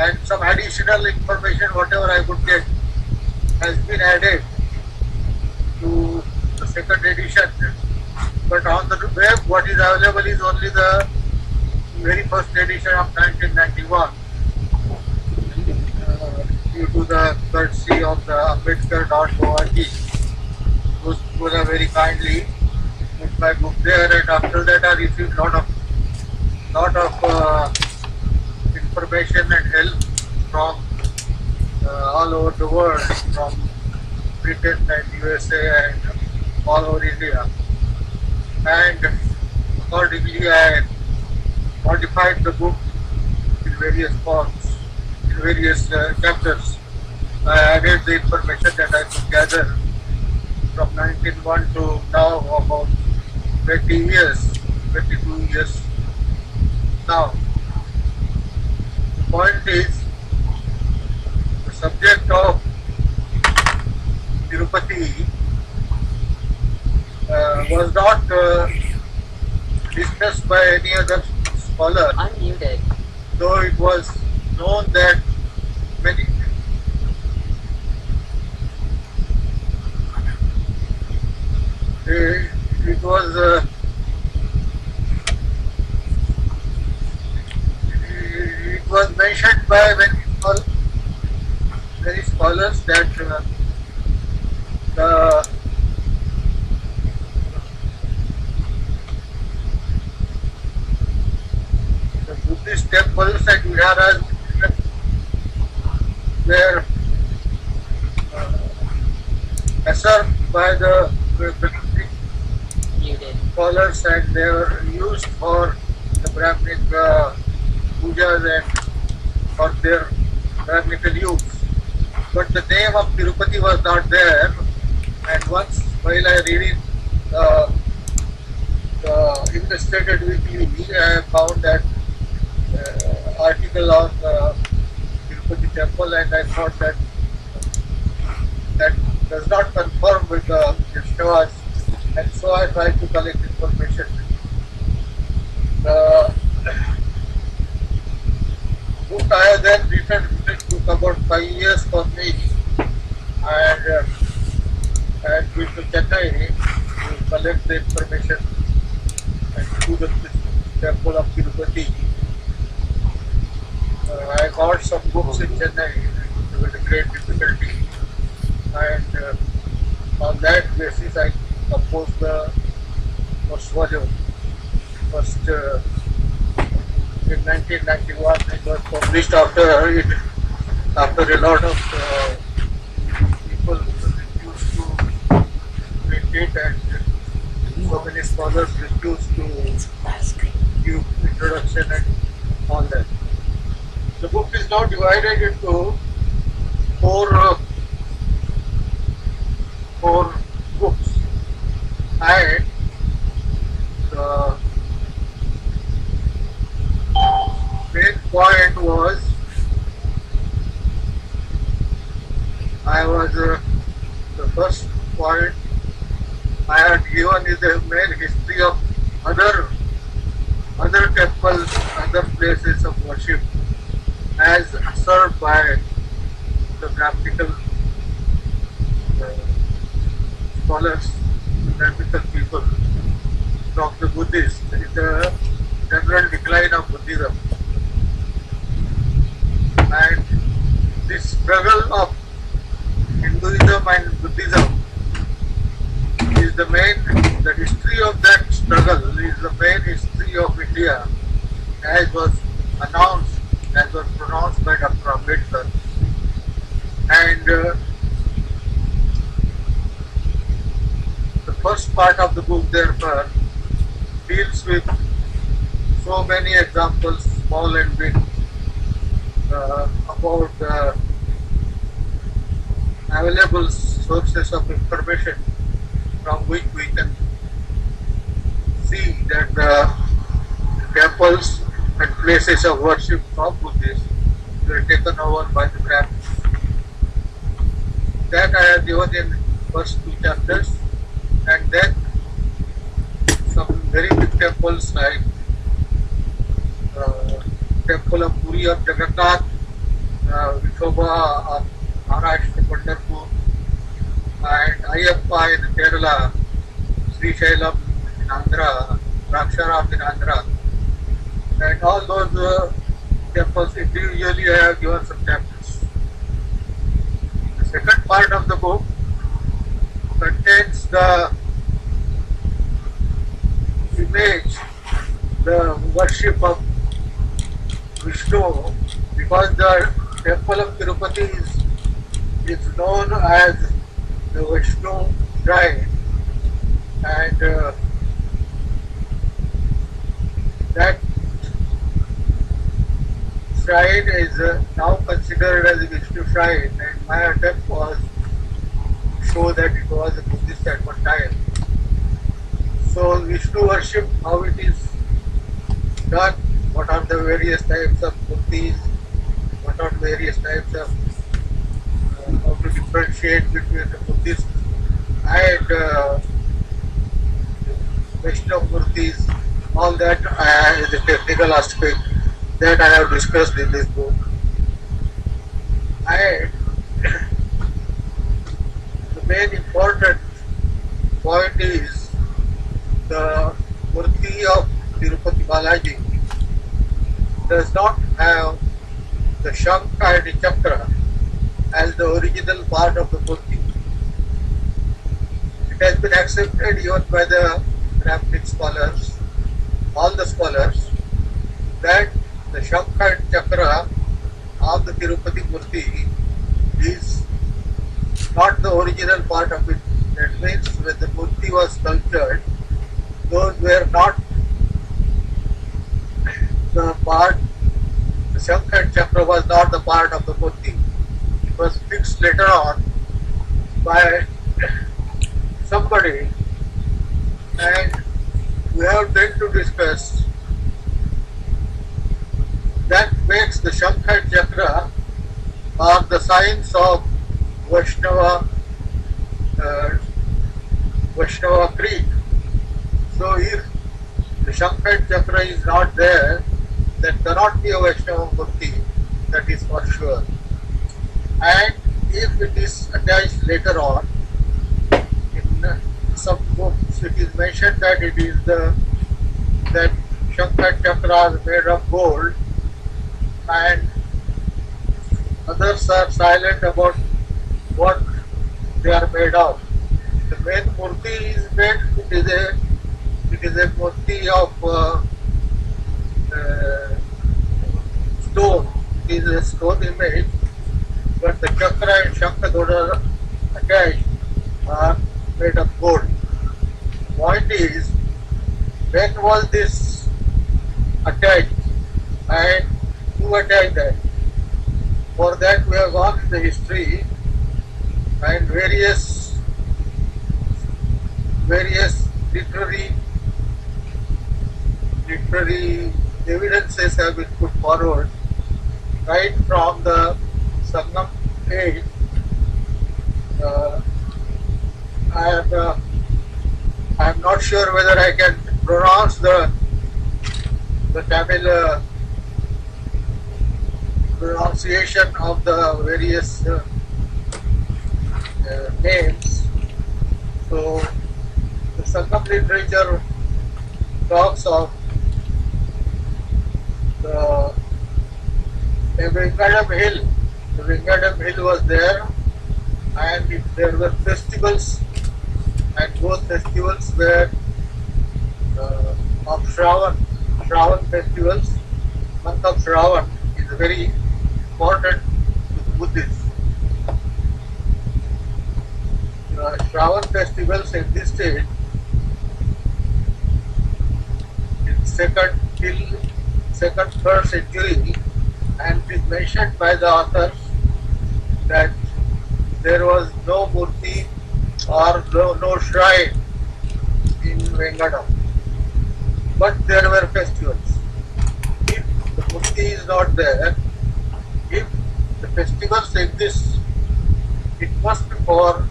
and some additional information, whatever I could get, has been added to the second edition. But on the web, what is available is only the very first edition of 1991. Due to the courtesy of the Ambedkar.org, who have very kindly put my book there, and after that I received lot of information and help from all over the world, from Britain and USA and all over India. And accordingly I modified the book in various forms, in various chapters. I added the information that I could gather from 1901 to now, about 20 years, 22 years now. The point is, the subject of Tirupati was not discussed by any other scholar. Unmuted. Though it was known that many it was mentioned by many scholars that the Buddhist temples and viharas were usurped by the Brahminic Muted. scholars, and they were used for the Brahminic pujas and for their Brahminical use. But the name of Tirupati was not there, and once while I reading the Illustrated Weekly, I found that article on the Tirupati temple, and I thought that that does not confirm with the Vaishnavas, and so I tried to collect information. The book I have then written, it took about 5 years for me, and went to Chennai to collect the information and to the temple of Tirupati. I got some books in Chennai with a great difficulty, and on that basis I composed the first volume. In 1991 it was published after a lot of people refused to print it, and so many scholars refused to give introduction and all that. The book is now divided into four books, and the main point was the first point I had given is the main history of other temples, other places of worship as served by the Brahminical scholars, Brahminical people from the Buddhists. There is a general decline of Buddhism, and this struggle of Hinduism and Buddhism is the history of that struggle is the main history of India, as was announced, as was pronounced by Dr. Ambedkar. And the first part of the book, therefore, deals with so many examples, small and big, about available sources of information from which we can see that the temples and places of worship of Buddhists were taken over by the Brahmins. That I have given in first 2 chapters, and then some very big temples like Temple of Puri of Jagannath Vithoba of Maharashtra, Pandharpur, and Ayyappa in Kerala, Sri Shailam in Andhra, Draksharam in Andhra, and all those temples individually I have given some chapters. The second part of the book contains the image, the worship of Vishnu, because the temple of Tirupati is known as the Vishnu shrine, and that shrine is now considered as a Vishnu shrine, and my attempt was to show that it was a Buddhist at one time. So Vishnu worship, how it is done, what are the various types of murtis, what are various types of how to differentiate between the Buddhist and Vaishnava murtis, all that is a technical aspect that I have discussed in this book. And the main important point is the murti of Tirupati Balaji does not have the Shankha and Chakra as the original part of the murti. It has been accepted even by the Brahminic scholars, all the scholars, that the Shankha and Chakra of the Tirupati Murti is not the original part of it. That means when the Murti was sculptured, those were not the part, the Shankha and Chakra was not the part of the Murti. It was fixed later on by somebody, and we have then to discuss that makes the Shankha and Chakra are the signs of Vaishnava creed. So if the Shankha and Chakra is not there, then cannot be a Vaishnava Murti, that is for sure. And if it is attached later on, in some books it is mentioned that it is that Shankha and Chakra are made of gold, and others are silent about what they are made of. The main murti is made, it is a murti of stone. It is a stone image, but the chakra and shankha that are attached are made of gold. Point is, when was this attached and who attached that? For that we have gone in the history, and various literary evidences have been put forward right from the Sangam age. I am not sure whether I can pronounce the Tamil pronunciation of the various names. So the Sangam literature talks of the Vengadam Hill. The Vengadam Hill was there, and there were festivals, and those festivals were of Shravan festivals. Month of Shravan is very important to the Buddhists. Shravan festivals existed in second till 3rd century, and it is mentioned by the authors that there was no murti or no shrine in Vengadam, but there were festivals. If the murti is not there, if the festivals exist, it must be for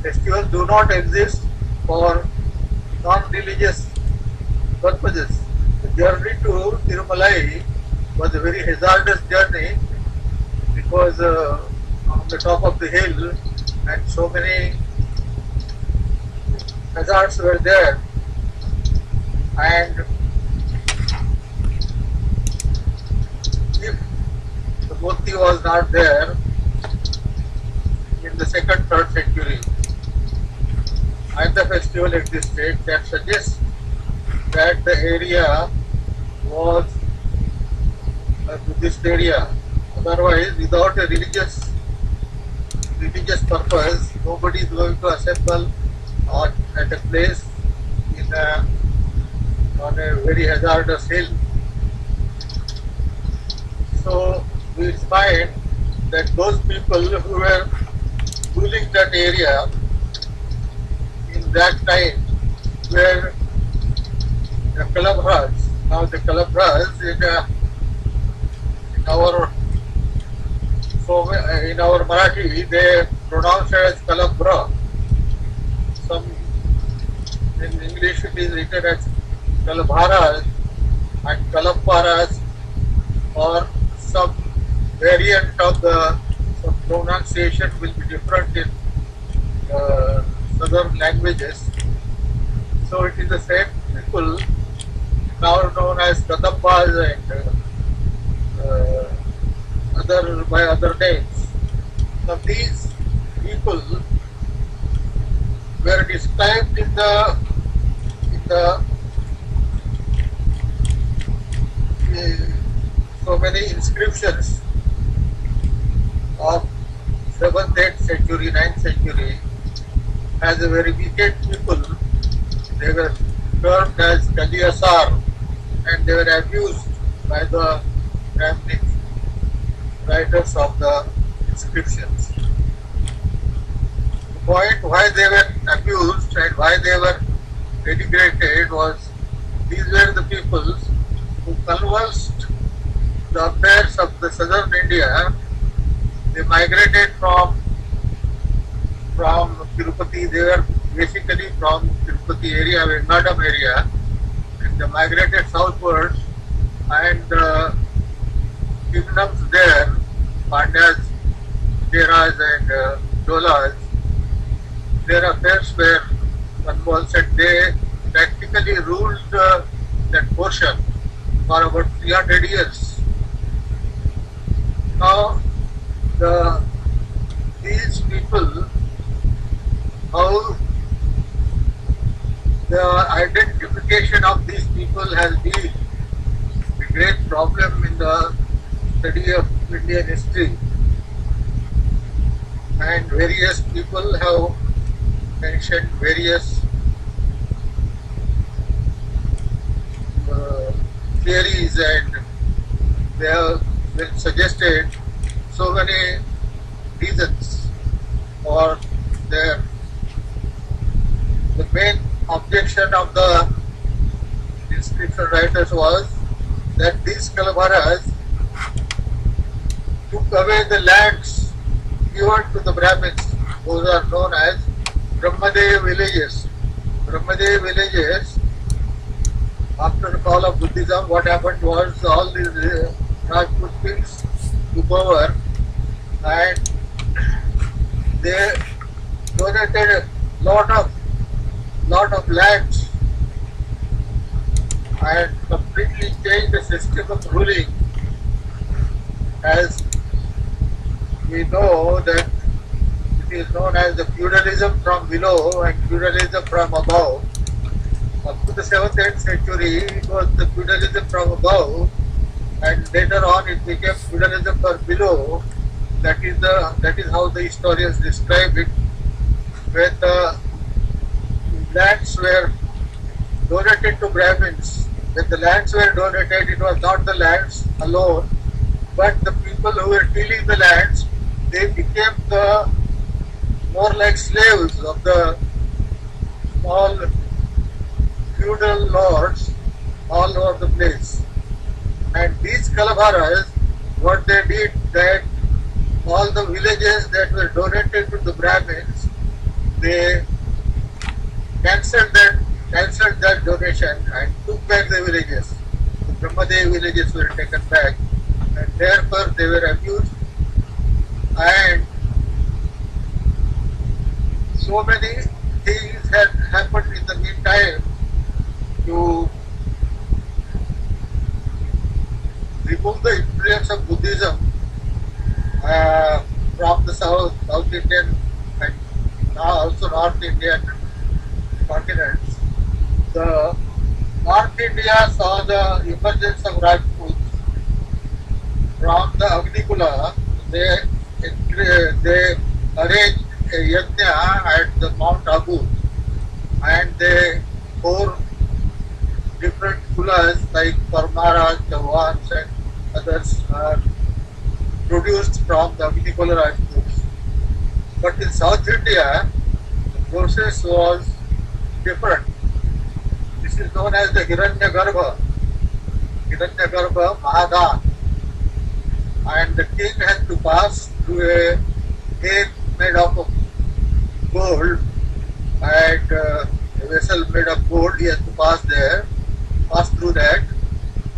festivals do not exist for non-religious purposes. The journey to Tirumalai was a very hazardous journey, was on the top of the hill, and so many hazards were there, and if the Murti was not there in the second, third century, and the festival existed, that suggests that the area was a Buddhist area. Otherwise, without a religious purpose, nobody is going to assemble at a place on a very hazardous hill. So we find that those people who were ruling that area in that time were the Kalabhras. Now the Kalabhras in our Marathi they pronounce it as Kalabhra. In English it is written as Kalabharas and Kalabharas, or some variant of the pronunciation will be different in southern languages. So it is the same people now known as Kadambas and by other names. Now these people were described in the so many inscriptions of 7th, 8th century, 9th century as a very wicked people. They were termed as Kaliyasar, and they were abused by the Brahminic writers of the inscriptions. The point why they were abused and why they were denigrated was these were the peoples who convulsed the affairs of the southern India. They migrated from Tirupati. They were basically from Tirupati area, Vengadam area, and they migrated southwards, and kingdoms there, Pandyas, Cheras and Cholas, their affairs were convulsed, and they practically ruled that portion for about 300 years. Now, these people, how the identification of these people has been a great problem in the study of Indian history, and various people have mentioned various theories, and they have been suggested so many reasons for their. The main objection of the inscription writers was that these Kalabharas took away the lands given to the Brahmins. Those are known as Brahmadev villages. Brahmadev villages, after the fall of Buddhism, what happened was all these Rajput kings took over, and they donated a lot of lands and completely changed the system of ruling. As we know that it is known as the feudalism from below and feudalism from above. Up to the 7th, 8th century, it was the feudalism from above, and later on it became feudalism from below. That is how the historians describe it. When the lands were donated to Brahmins, when the lands were donated, it was not the lands alone, but the people who were tilling the lands, they became the more like slaves of the small feudal lords all over the place. And these Kalabharas, what they did, that all the villages that were donated to the Brahmins, they cancelled that donation and took back the villages. The Brahmadev villages were taken back, and therefore they were abused so many things had happened in the meantime to remove the influence of Buddhism from the South Indian and now also North Indian continents. The North India saw the emergence of Rajputs from the Agnikula. They arranged a yajna at the Mount Abu, and they 4 different kulas like Parmara, Chauhans and others are produced from the Agnikula Rajputs. But in South India, the process was different. This is known as the Hiranyagarbha Mahadan, and the king had to pass through a gate made up of gold, and a vessel made of gold. He has to pass through that,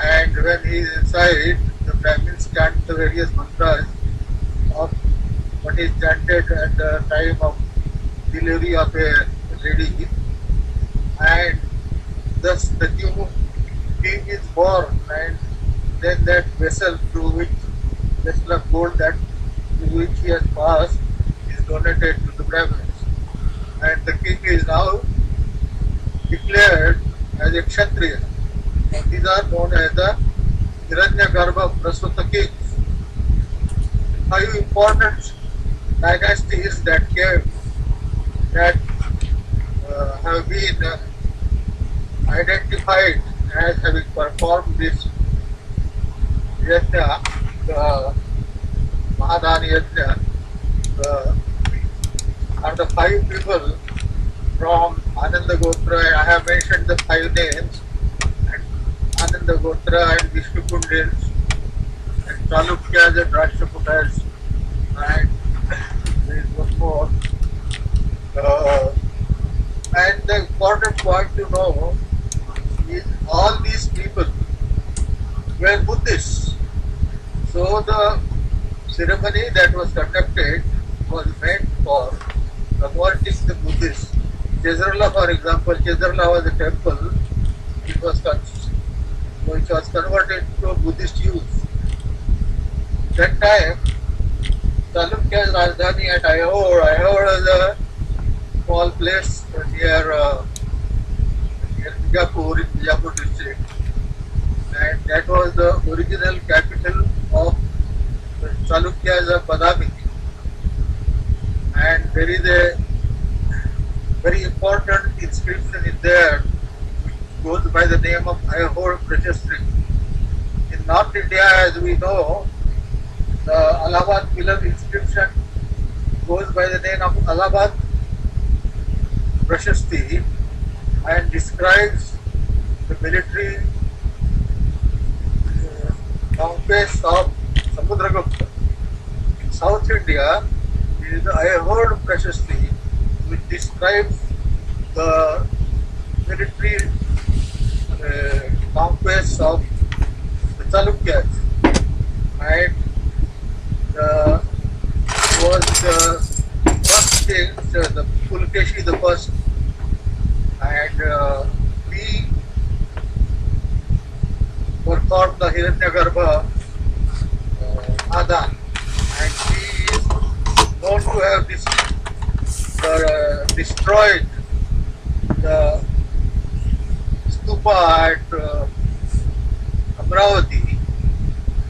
and when he is inside, the Brahmins chant the various mantras of what is chanted at the time of delivery of a lady, and thus the new king is born, and then that vessel of gold through which he has passed is donated to the Brahmins, and the king is now declared as a Kshatriya. And these are known as the Hiranyagarbha Prasuta kings. 5 important dynasties that have been identified as having performed this yajna, the Mahadan yajna, are the 5 people from Ananda Gotra. I have mentioned the 5 names, and Ananda Gotra and Vishnu Kundils and Chalukyas and Rashtrakutas, and there is one more. And the important point to know is all these people were Buddhists. So the ceremony that was conducted was meant for converting the Buddhists. Chezrala, for example, Chezrala was a temple which was converted to Buddhist use. That time, Chalukya's Rajdhani at Ayahor. Ayahor is a small place near Bijapur in Bijapur district, and that was the original capital of Chalukya's Badami. And there is a very important inscription in there which goes by the name of Ayahor precious tree. In North India, as we know, the Allahabad pillar inscription goes by the name of Allahabad precious tree and describes the military conquest of Samudragupta. In South India, it is the Ayahor precious tree which describes the military conquest of the Chalukyas, and was the first king, the Pulakeshi the first, and he performed the Hiranyagarbha Adan, and he is known to have destroyed the stupa at Amravati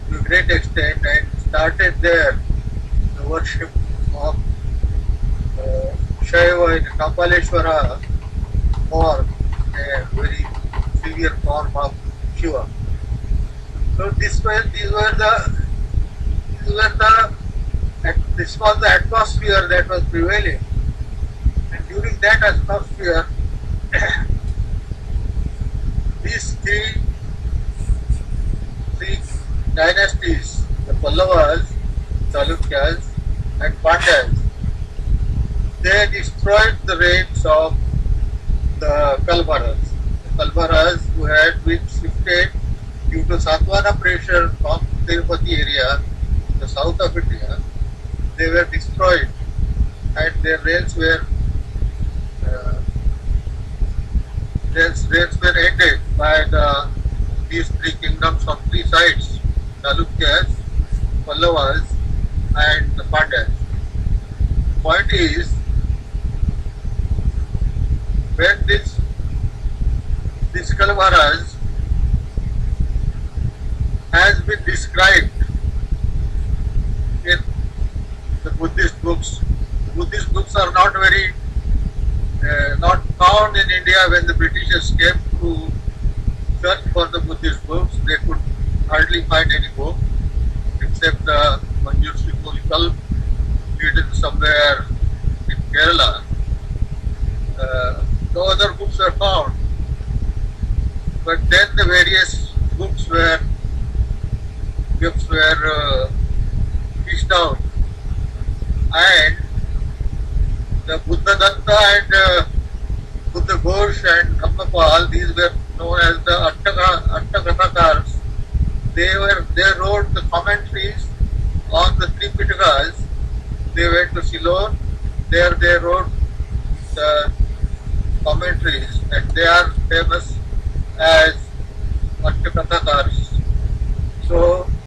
to a great extent and started there the worship of Shaiva in Kapaleshwara, or a very severe form of Shiva. So this was the atmosphere that was prevailing, and during that atmosphere, these three dynasties, the Pallavas, Chalukyas and Pandyas, they destroyed the reigns of the Kalmaras. The Kalmaras, who had been shifted due to Satavahana pressure from Tirupati area in the south of India, they were destroyed and their reigns were Their were ended by these three kingdoms on three sides, Chalukyas, Pallavas, and the Pandyas. The point is, when this Kalavaras has been described in the Buddhist books. Buddhist books are not very not found in India. When the Britishers came to search for the Buddhist books, they could hardly find any book except the Manjushri Mulikal written somewhere in Kerala. No other books were found. But then the various books were fished out, and the Buddha Datta and Buddha Ghosh and Dhammapal, these were known as the Atthakathakars. They wrote the commentaries on the three Pitakas. They went to Ceylon. There they wrote the commentaries, and they are famous as Atthakathakars. So